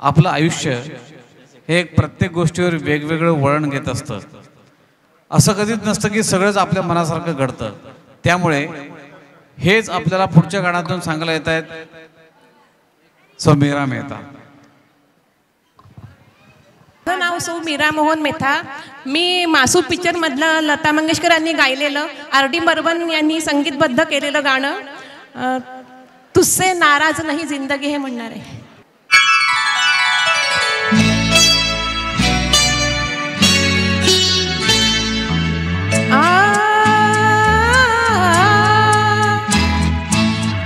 आपलं आयुष्य हे एक प्रत्येक गोष्टीवर वेगवेगळं वळण घेत असतं. असं कधीच नसतं की सगळंच आपल्या मनासारखं घडतं. त्यामुळे हेच आपल्याला पुढच्या गाण्यातून सांगायला येत आहेत. सौ मीरा मेहता. माझं नाव सौ मीरा मोहन मेहता. मी मासूद पिक्चर मधलं लता मंगेशकर यांनी गायलेलं RD बर्मन यांनी संगीतबद्ध केलेलं गाणं तुझसे नाराज नाही जिंदगी हे म्हणणार आहे.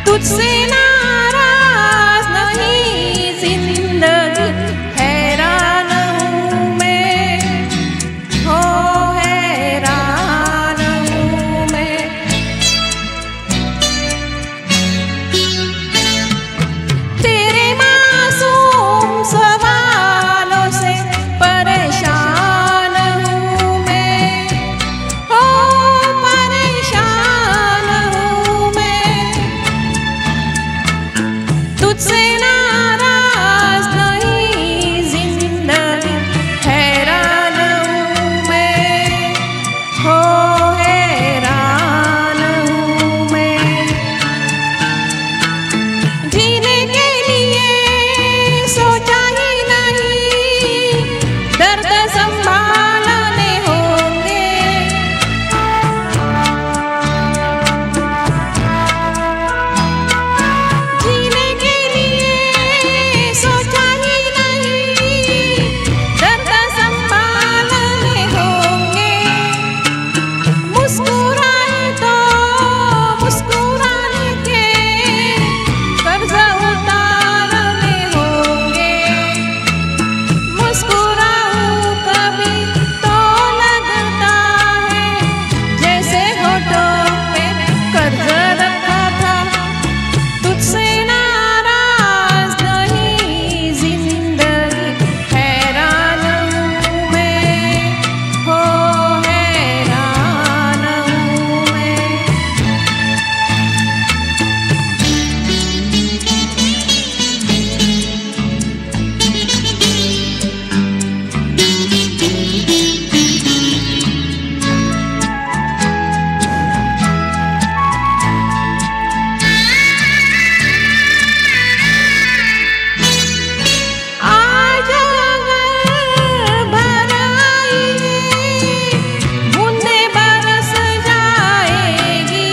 तुझसे नाराज नहीं जिंदगी हैरान हूँ मैं, हो हैरान हूँ मैं. तेरे मासूम सवालों से परेशान हूँ मैं, हो परेशान हूँ मैं. तुझसे नाराज नहीं जिंदगी हैरान हूँ मैं, हो हैरान हूँ मैं. जीने के लिए सोचा ही नहीं दर्द संभालने होंगे. जीने के लिए सोचा ही नहीं दर्द संभालने होंगे. मुस्कुराए तो मुस्कुराने के कर्ज उतारने होंगे. मुस्कुराऊं कभी तो लगता है जैसे होठों पे कर्ज रखा था. तुझसे नाराज नहीं जिंदगी हैरान हूँ मैं, हो हैरान हूँ मैं. आज अगर भर आएगी बूंदें बरस जाएगी.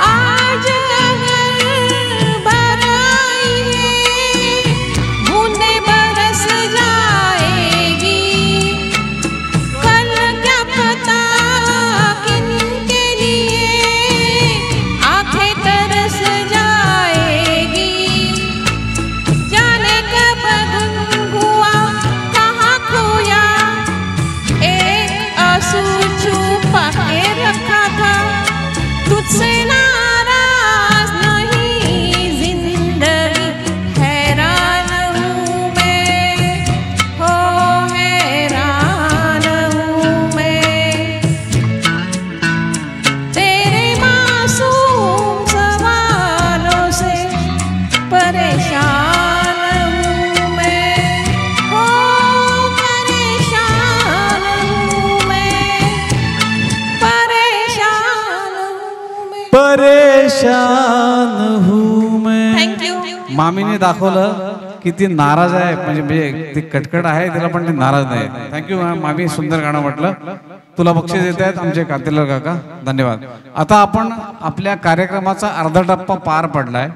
आज अगर भर आएगी बूंदें बरस जाएगी. कल क्या पता किनके लिए आंखें तरस जाएगी. जाने कब गुम हुआ कहाँ खोया एक आंसू छुपा के रखा था. तुझसे नाराज नहीं जिंदगी हैरान हूँ मैं, हो हैरान हूँ मैं. तेरे मासूम सवालों से परेशान हूँ मैं, हो परेशान हूँ मैं, परेशान हूँ मैं. परेशान हूँ मैं. Thank you. मामीने दाखवलं की ती नाराज आहे, म्हणजे ती कटकट आहे तिला, पण ती नाराज नाही. थँक्यू मामी. सुंदर गाणं म्हटलं. तुला बक्षीस देत आहेत आमचे कातेलर काका. धन्यवाद. आता आपण आपल्या कार्यक्रमाचा अर्धा टप्पा पार पडलाय.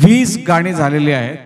20 गाणी झालेली आहेत.